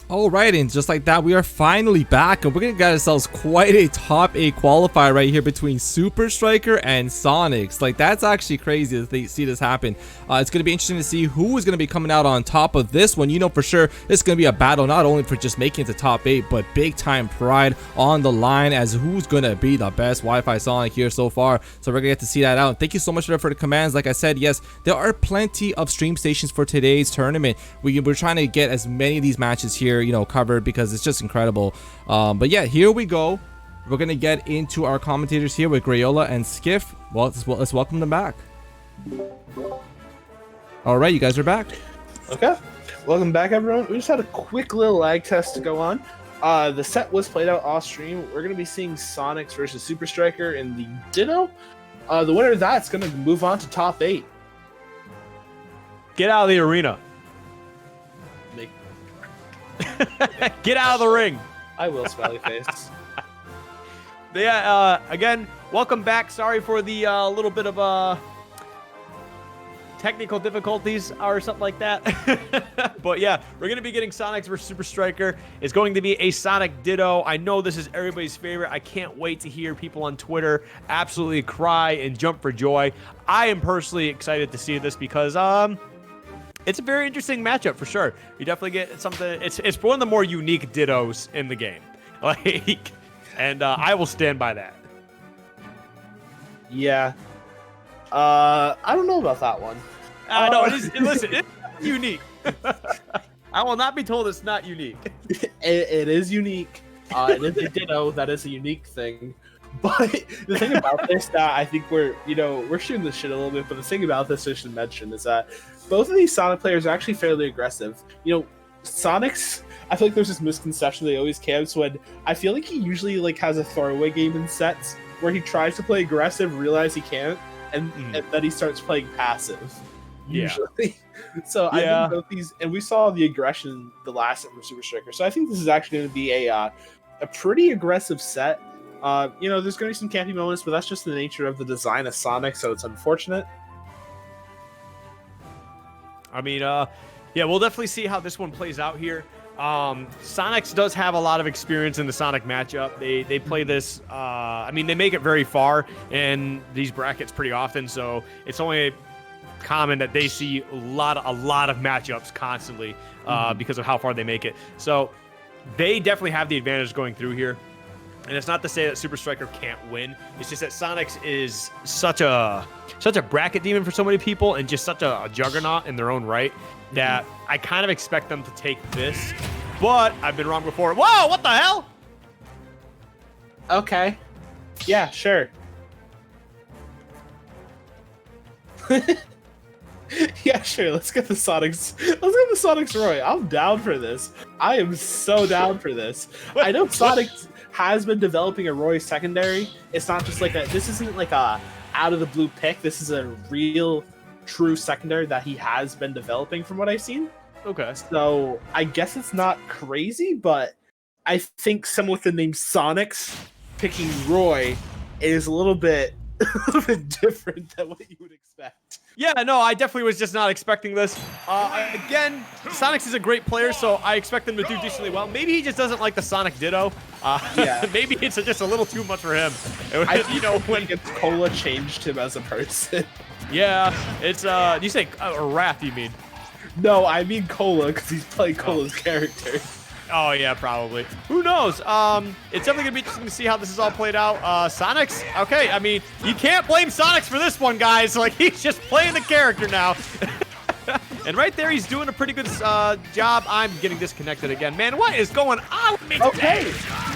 Alright, and just like that, we are finally back, and we're gonna get ourselves quite a top 8 qualifier right here between SuperStriker and Sonix. Like, that's actually crazy to see this happen. It's gonna be interesting to see who is gonna be coming out on top of this one. You know for sure it's gonna be a battle not only for just making it to top 8, but big time pride on the line as who's gonna be the best Wi-Fi Sonic here so far. So we're gonna get to see that out. And thank you so much for the commands. Like I said, yes, there are plenty of stream stations for today's tournament. We're trying to get as many of these matches here, you know, covered because it's just incredible. But yeah, here we go. We're gonna get into our commentators here with Grayola and Skiff. Well, let's welcome them back. All right, you guys are back. Okay, welcome back, everyone. We just had a quick little lag test to go on. The set was played out off stream. We're gonna be seeing Sonix versus SuperStriker in the Ditto. The winner of that's gonna move on to top 8. Get out of the arena. Get out of the ring. I will, smiley face. Yeah, again, welcome back. Sorry for the little bit of technical difficulties or something like that. But yeah, we're going to be getting Sonix versus SuperStriker. It's going to be a Sonic Ditto. I know this is everybody's favorite. I can't wait to hear people on Twitter absolutely cry and jump for joy. I am personally excited to see this because it's a very interesting matchup for sure. You definitely get something. It's one of the more unique Dittos in the game. Like, and I will stand by that. Yeah. I don't know about that one. No, it is. Listen, it's unique. I will not be told it's not unique. It is unique. It is a Ditto. That is a unique thing. But the thing about this that I think we're shooting this shit a little bit, but the thing about this I should mention is that both of these Sonic players are actually fairly aggressive. You know, Sonix, I feel like there's this misconception they always camps when I feel like he usually like has a throwaway game in sets where he tries to play aggressive, realize he can't, and then he starts playing passive. Usually. Yeah. So I think both these, and we saw the aggression the last set from SuperStriker. So I think this is actually going to be a pretty aggressive set. You know, there's going to be some campy moments, but that's just the nature of the design of Sonic, so it's unfortunate. I mean, yeah, we'll definitely see how this one plays out here. Sonix does have a lot of experience in the Sonic matchup. They play this, I mean, they make it very far in these brackets pretty often, so it's only common that they see a lot of matchups constantly because of how far they make it. So they definitely have the advantage going through here. And it's not to say that SuperStriker can't win. It's just that Sonix is such a bracket demon for so many people and just such a juggernaut in their own right that I kind of expect them to take this. But I've been wrong before. Whoa, what the hell? Okay. Yeah, sure. Yeah, sure. Let's get the Sonix. Let's get the Sonix Roy. I'm down for this. I am so down for this. I know Sonix has been developing a Roy secondary. It's not just like this isn't like a out of the blue pick. This is a real true secondary that he has been developing from what I've seen. Okay. So I guess it's not crazy, but I think someone with the name Sonix picking Roy is a little bit different than what you would expect. Yeah, no, I definitely was just not expecting this. Again, Sonix is a great player, so I expect him to do decently well. Maybe he just doesn't like the Sonic Ditto. Yeah. Maybe it's just a little too much for him. You know, when Cola changed him as a person. Yeah, it's you say Wrath, you mean? No, I mean Cola because he's playing Cola's character. Oh yeah, probably. Who knows? It's definitely gonna be interesting to see how this is all played out. Sonix, okay. I mean, you can't blame Sonix for this one, guys. Like he's just playing the character now. And right there, he's doing a pretty good job. I'm getting disconnected again, man. What is going on with me today? Okay.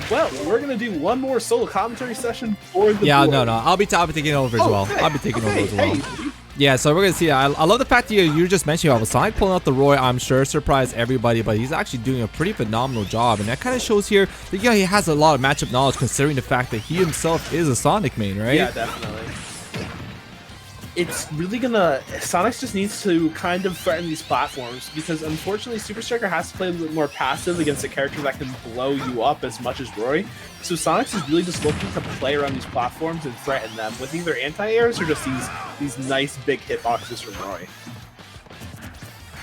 Well, we're gonna do one more solo commentary session for the board. No. I'll be taking over as well. Okay. I'll be taking over as well. Hey. Yeah, so we're gonna see. I love the fact that you're just mentioning about Sonic pulling out the Roy. I'm sure surprised everybody, but he's actually doing a pretty phenomenal job, and that kind of shows here that he has a lot of matchup knowledge, considering the fact that he himself is a Sonic main, right? Yeah, definitely. it's really gonna Sonix just needs to kind of threaten these platforms, because unfortunately SuperStriker has to play a little bit more passive against a character that can blow you up as much as Roy. So Sonix is really just looking to play around these platforms and threaten them with either anti-airs or just these nice big hitboxes from Roy.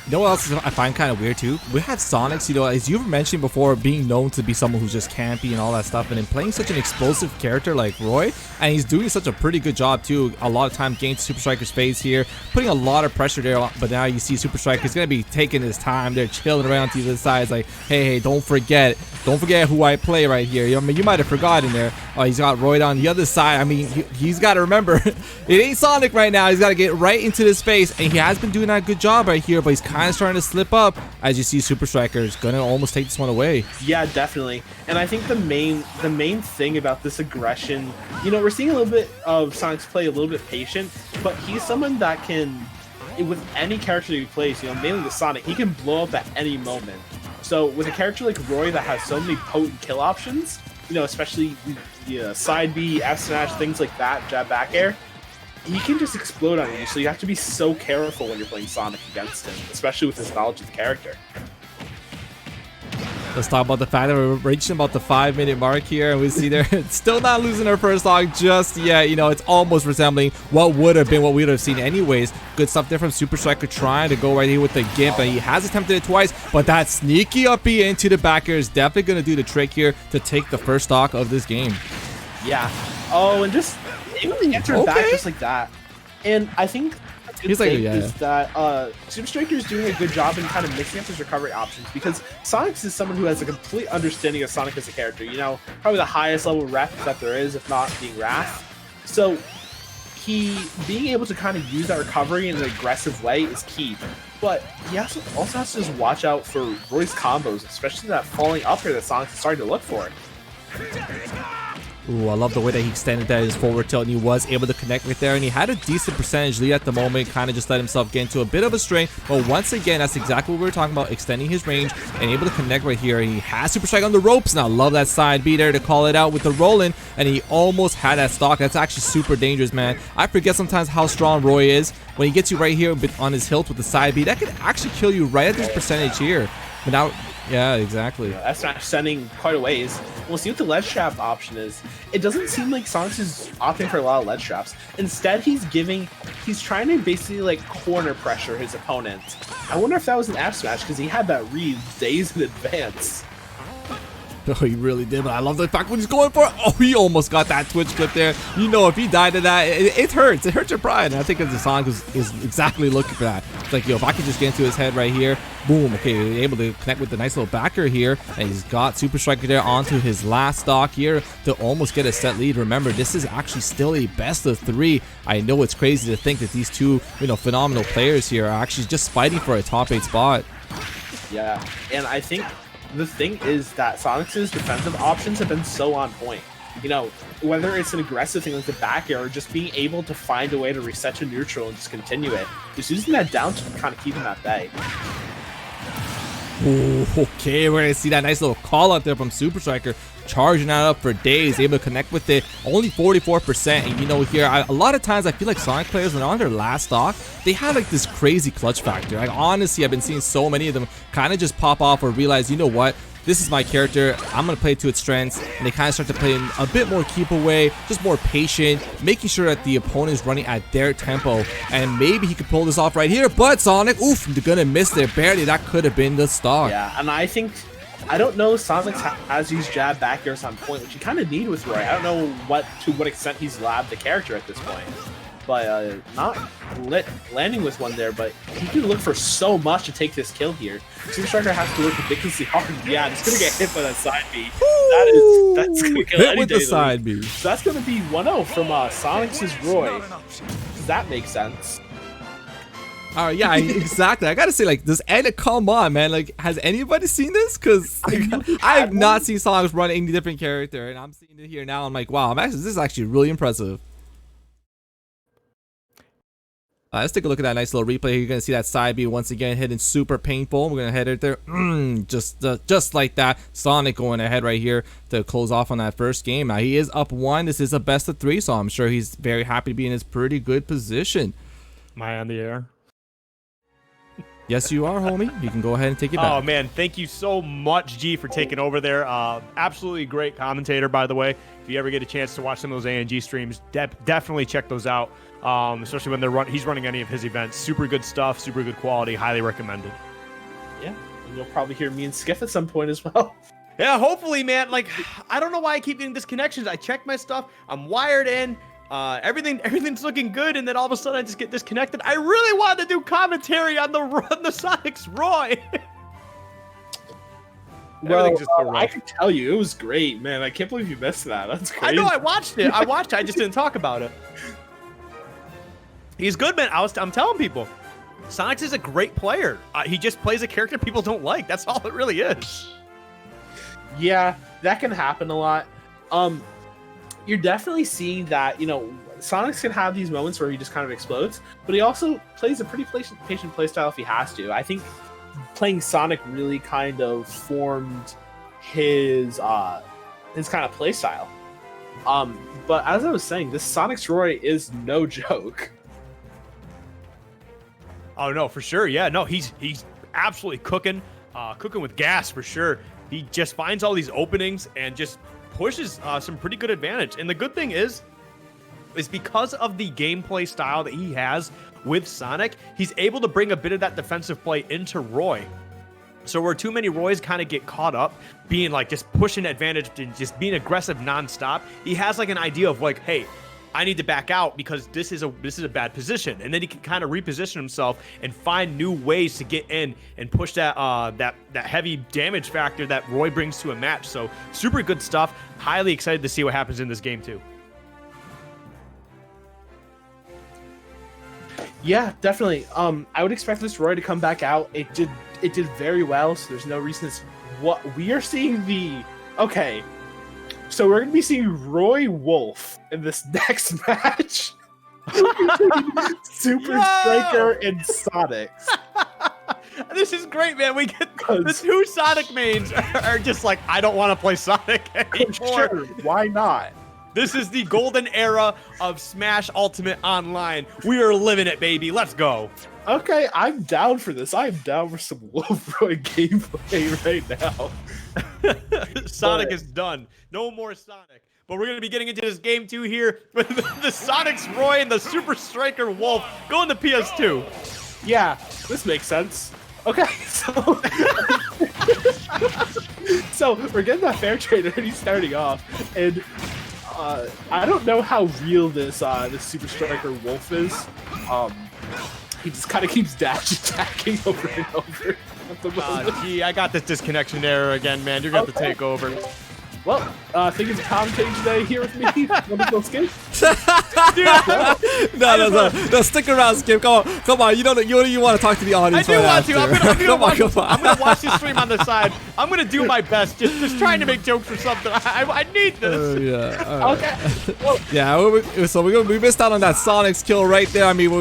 You know what else I find kind of weird too? We have Sonix, you know, as you've mentioned before, being known to be someone who's just campy and all that stuff, and then playing such an explosive character like Roy, and he's doing such a pretty good job too. A lot of time getting SuperStriker's face here, putting a lot of pressure there, but now you see SuperStriker's gonna be taking his time. They're chilling around to the other side. It's like, hey, don't forget who I play right here. I mean, you might have forgotten there. Oh, he's got Roy on the other side. I mean, he's got to remember, it ain't Sonic right now. He's got to get right into this space, and he has been doing that good job right here, but he's kind of starting to slip up as you see SuperStriker is gonna almost take this one away. Yeah, definitely. And I think the main thing about this aggression, you know, we're seeing a little bit of Sonic's play a little bit patient, but he's someone that can, with any character he plays, you know, mainly with Sonic, he can blow up at any moment. So with a character like Roy that has so many potent kill options, you know, especially side B, F smash, things like that, jab back air, he can just explode on you. So you have to be so careful when you're playing Sonic against him, especially with his knowledge of the character. Let's talk about the fact that we're reaching about the 5-minute mark here, and we see they're still not losing our first stock just yet. You know, it's almost resembling what would have been what we would have seen anyways. Good stuff there from SuperStriker, trying to go right here with the Gimp, and he has attempted it twice, but that sneaky up B into the back air is definitely going to do the trick here to take the first stock of this game. Yeah. Oh, and just able to enter back just like that. And I think is that SuperStriker is doing a good job in kind of mixing up his recovery options, because Sonix is someone who has a complete understanding of Sonic as a character. You know, probably the highest level rep that there is, if not being Wrath. So he being able to kind of use that recovery in an aggressive way is key. But he also has to just watch out for Roy's combos, especially that falling up here that Sonix is starting to look for. Ooh, I love the way that he extended that his forward tilt, and he was able to connect right there, and he had a decent percentage lead at the moment, kind of just let himself get into a bit of a strain. But once again, that's exactly what we were talking about, extending his range and able to connect right here. He has SuperStriker on the ropes, and I love that side B there to call it out with the rolling, and he almost had that stock. That's actually super dangerous, man. I forget sometimes how strong Roy is. When he gets you right here on his hilt with the side B, that could actually kill you right at this percentage here. But now, yeah, exactly. That's not sending quite a ways. We'll see what the ledge trap option is. It doesn't seem like Sonix is opting for a lot of ledge traps. Instead, he's trying to basically like corner pressure his opponent. I wonder if that was an F smash, because he had that read days in advance. Oh, he really did, but I love the fact when he's going for it. Oh, he almost got that Twitch clip there. You know, if he died to that, it hurts. It hurts your pride. And I think the Sonic is exactly looking for that. It's like, yo, if I can just get into his head right here, boom. Okay, able to connect with the nice little backer here. And he's got SuperStriker there onto his last stock here to almost get a set lead. Remember, this is actually still a best of 3. I know it's crazy to think that these two, you know, phenomenal players here are actually just fighting for a top 8 spot. Yeah, and I think the thing is that Sonix's defensive options have been so on point. You know, whether it's an aggressive thing like the back air or just being able to find a way to reset to neutral and just continue it. Just using that down to kind of keep him at bay. Ooh, okay, we're gonna see that nice little call out there from SuperStriker, charging that up for days, able to connect with it. Only 44%, and you know, here a lot of times I feel like Sonic players, when on their last stock, they have like this crazy clutch factor. Like, honestly, I've been seeing so many of them kind of just pop off or realize, you know what, this is my character, I'm going to play to its strengths, and they kind of start to play in a bit more keep away, just more patient, making sure that the opponent is running at their tempo, and maybe he could pull this off right here, but Sonic, oof, they're going to miss there, barely. That could have been the stock. Yeah, and I don't know, Sonic has used jab back airs on point, which you kind of need with Roy. I don't know to what extent he's labbed the character at this point. But not landing with one there, but he can look for so much to take this kill here. SuperStriker has to work ridiculously hard. Yeah, he's gonna get hit by that side B. That's gonna kill hit any with day the side B. So that's gonna be 1-0 from Sonix's Roy. Does that make sense? Yeah, exactly. I gotta say, like, come on, man. Like, has anybody seen this? Because I have not seen Sonix run any different character, and I'm seeing it here now. I'm like, wow, this is actually really impressive. Let's take a look at that nice little replay here. You're going to see that side B once again hitting super painful. We're going to head it there. Just like that. Sonic going ahead right here to close off on that first game. Now, he is up 1. This is a best of 3, so I'm sure he's very happy to be in his pretty good position. Am I on the air? Yes, you are, homie. You can go ahead and take it back. Oh, man. Thank you so much, G, for taking over there. Absolutely great commentator, by the way. If you ever get a chance to watch some of those ANG streams, definitely check those out, especially when he's running any of his events. Super good stuff, super good quality. Highly recommended. Yeah, and you'll probably hear me and Skiff at some point as well. Yeah, hopefully, man. Like, I don't know why I keep getting disconnections. I check my stuff. I'm wired in. Everything's looking good, and then all of a sudden I just get disconnected. I really wanted to do commentary on the Sonix Roy. Well, I can tell you, it was great, man. I can't believe you missed that. That's crazy. I know, I watched it. I just didn't talk about it. He's good, man. I'm telling people, Sonix is a great player. He just plays a character people don't like. That's all it really is. Yeah, that can happen a lot. You're definitely seeing that, you know, Sonix can have these moments where he just kind of explodes, but he also plays a pretty patient playstyle if he has to. I think playing Sonic really kind of formed his kind of playstyle. But as I was saying, this Sonix Roy is no joke. Oh no, for sure. Yeah, no, he's absolutely cooking with gas for sure. He just finds all these openings and just pushes some pretty good advantage. And the good thing is because of the gameplay style that he has with Sonic, he's able to bring a bit of that defensive play into Roy. So where too many Roys kind of get caught up being like just pushing advantage and just being aggressive nonstop, he has like an idea of like, hey, I need to back out because this is a bad position, and then he can kind of reposition himself and find new ways to get in and push that that heavy damage factor that Roy brings to a match. So super good stuff. Highly excited to see what happens in this game too. Yeah, definitely. I would expect this Roy to come back out. It did very well, so there's no reason. What we are seeing okay. So we're going to be seeing Roy Wolf in this next match. SuperStriker and Sonix. This is great, man. We get the two Sonic mains are just like, I don't want to play Sonic anymore. Sure, why not? This is the golden era of Smash Ultimate Online. We are living it, baby. Let's go. Okay, I'm down for this. I'm down for some Wolf Roy gameplay right now. Sonic is done. No more Sonic. But we're going to be getting into this game 2 here with the Sonic's Roy and the SuperStriker Wolf going to PS2. Yeah, this makes sense. Okay, so so we're getting that fair trade already starting off, and I don't know how real this SuperStriker Wolf is. He just kind of keeps dash attacking over and over. Gee, I got this disconnection error again, man. You're going to have to take over. Well, thank you for commentating today here with me. Wonderful Skip. No, stick around, Skip. Come on. You want to talk to the audience. I do want to. I'm gonna watch this stream on the side. I'm gonna do my best, just trying to make jokes or something. I need this. Yeah. Right. Okay. Well, yeah. So we missed out on that Sonic's kill right there. I mean,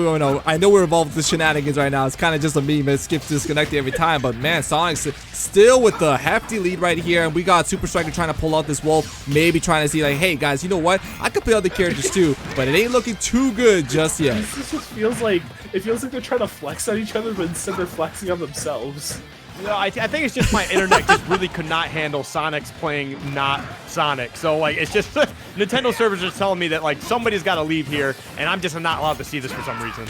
I know we're involved with the shenanigans right now. It's kind of just a meme. It skips disconnecting every time. But man, Sonic's still with the hefty lead right here, and we got SuperStriker trying to pull out this Wolf, maybe trying to see like, hey guys, you know what? I could play other characters too, but it ain't looking too good just yet. This just feels like they're trying to flex on each other, but instead they're flexing on themselves. No, I think it's just my internet just really could not handle Sonic's playing not Sonic. So like it's just Nintendo servers are telling me that like somebody's got to leave here, and I'm just not allowed to see this for some reason.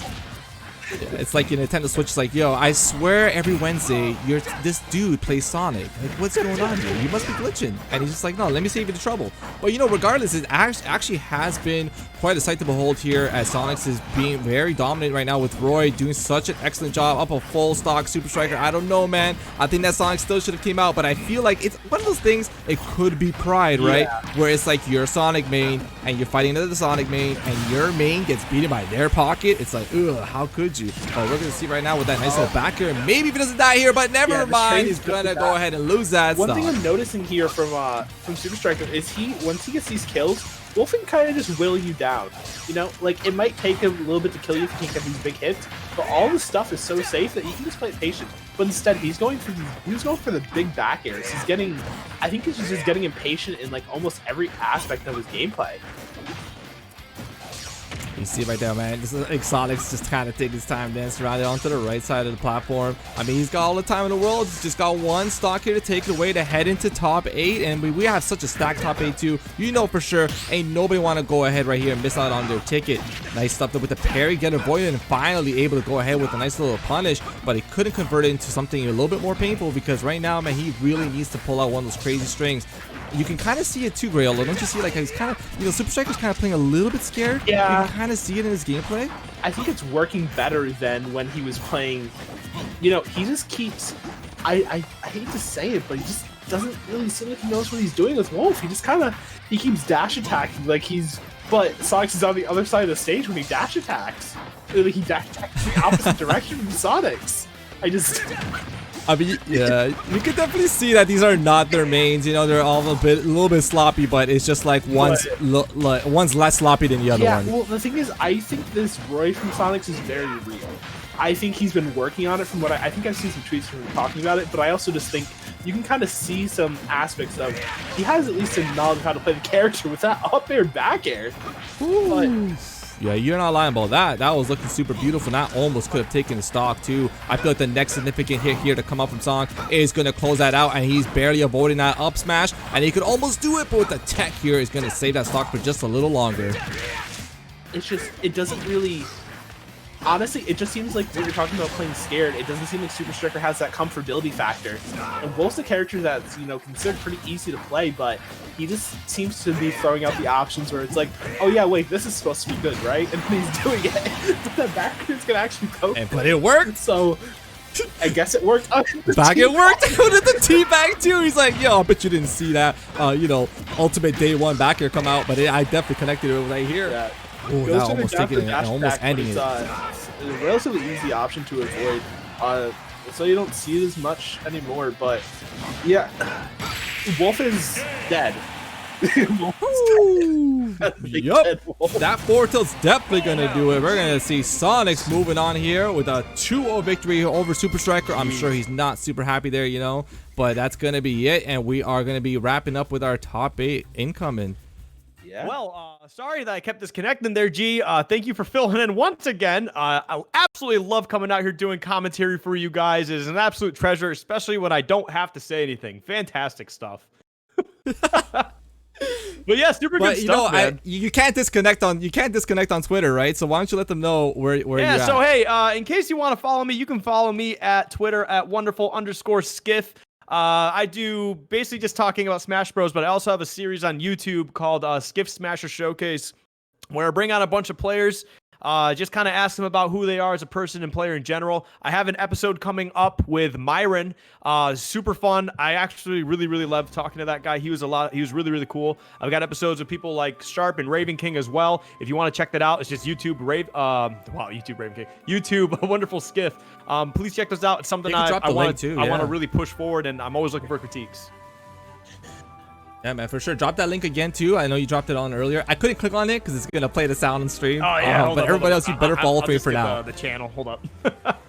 Yeah, it's like your Nintendo Switch is like, yo, I swear every Wednesday this dude plays Sonic. Like, what's going on here? You must be glitching. And he's just like, no, let me save you the trouble. But regardless, it actually has been quite a sight to behold here, as Sonix is being very dominant right now with Roy doing such an excellent job up a full stock SuperStriker. I don't know, man. I think that Sonic still should have came out, but I feel like it's one of those things, it could be pride, right? Yeah. Where it's like you're Sonic main and you're fighting another Sonic main and your main gets beaten by their pocket. It's like, ugh, how could you? Oh, we're gonna see right now with that nice little back here. Maybe if he doesn't die here, but never mind. He's gonna go ahead and lose that One thing I'm noticing here from SuperStriker is once he gets these kills, Wolf can kind of just will you down. You know, like it might take him a little bit to kill you if you can't get these big hits, but all the stuff is so safe that you can just play it patient. But instead, he's going for the big back airs. I think he's just getting impatient in like almost every aspect of his gameplay. You see right there, man. This is like Sonix just kind of taking his time dancing around it onto the right side of the platform. I mean, he's got all the time in the world. He's just got one stock here to take it away to head into top 8. And we have such a stacked top 8 too. You know for sure, ain't nobody want to go ahead right here and miss out on their ticket. Nice stuff there with the parry, get avoided, and finally able to go ahead with a nice little punish. But he couldn't convert it into something a little bit more painful because right now, man, he really needs to pull out one of those crazy strings. You can kind of see it too, Grayola. Don't you see? Like he's kind of, you know, SuperStriker's kind of playing a little bit scared. Yeah. You can kind of see it in his gameplay. I think it's working better than when he was playing. You know, he just keeps. I hate to say it, but he just doesn't really seem like he knows what he's doing with Wolf. He just kind of he keeps dash attacking like he's. But Sonix is on the other side of the stage when he dash attacks. He dash attacks the opposite direction from Sonix. I mean, yeah, you can definitely see that these are not their mains. You know, they're all a little bit sloppy, but it's just like one's less sloppy than the other one. Yeah, well, the thing is, I think this Roy from Sonix is very real. I think he's been working on it from what I think I've seen some tweets from him talking about it, but I also just think you can kind of see some aspects of he has at least some knowledge of how to play the character with that up air back air. But, yeah, you're not lying about that. That was looking super beautiful. And that almost could have taken the stock too. I feel like the next significant hit here to come up from Song is going to close that out, and he's barely avoiding that up smash, and he could almost do it, but with the tech here is going to save that stock for just a little longer. It's just, it doesn't really, honestly, it just seems like when you're talking about playing scared, it doesn't seem like SuperStriker has that comfortability factor. And Wolf's a character that's, you know, considered pretty easy to play, but he just seems to be throwing out the options where it's like, oh yeah, wait, this is supposed to be good, right? And then he's doing it. But the back is gonna actually go. But it worked. So I guess it worked. Back it worked. Who did the T-back too? He's like, yo, I bet you didn't see that, you know, ultimate day one back here come out, but I definitely connected it right here. Yeah. Oh, that almost taking it and almost ending it. It's a relatively easy option to avoid, so you don't see it as much anymore. But yeah, Wolf is dead. Yup, that Fortilt's definitely gonna do it. We're gonna see Sonix moving on here with a 2-0 victory over SuperStriker. I'm sure he's not super happy there, you know, but that's gonna be it, and we are gonna be wrapping up with our top 8 incoming. Yeah. Well, sorry that I kept disconnecting there, G. Thank you for filling in once again. I absolutely love coming out here doing commentary for you guys. It is an absolute treasure, especially when I don't have to say anything. Fantastic stuff. But yeah, super good stuff, man. You can't disconnect on Twitter, right? So why don't you let them know where you're at? Yeah, so hey, in case you want to follow me, you can follow me at Twitter at wonderful_skiff. I do basically just talking about Smash Bros, but I also have a series on YouTube called Skiff Smasher Showcase, where I bring on a bunch of players, just kind of ask them about who they are as a person and player in general. I have an episode coming up with Myron, super fun. I actually really love talking to that guy. He was really cool. I've got episodes with people like Sharp and Raven King as well. If you want to check that out, it's just YouTube YouTube Raven King, YouTube Wonderful Skiff. Please check those out. It's something I want to really push forward, and I'm always looking for critiques. Yeah, man, for sure. Drop that link again, too. I know you dropped it on earlier. I couldn't click on it because it's going to play the sound on stream. Oh, yeah. But everybody else, you better follow me for now. The channel. Hold up.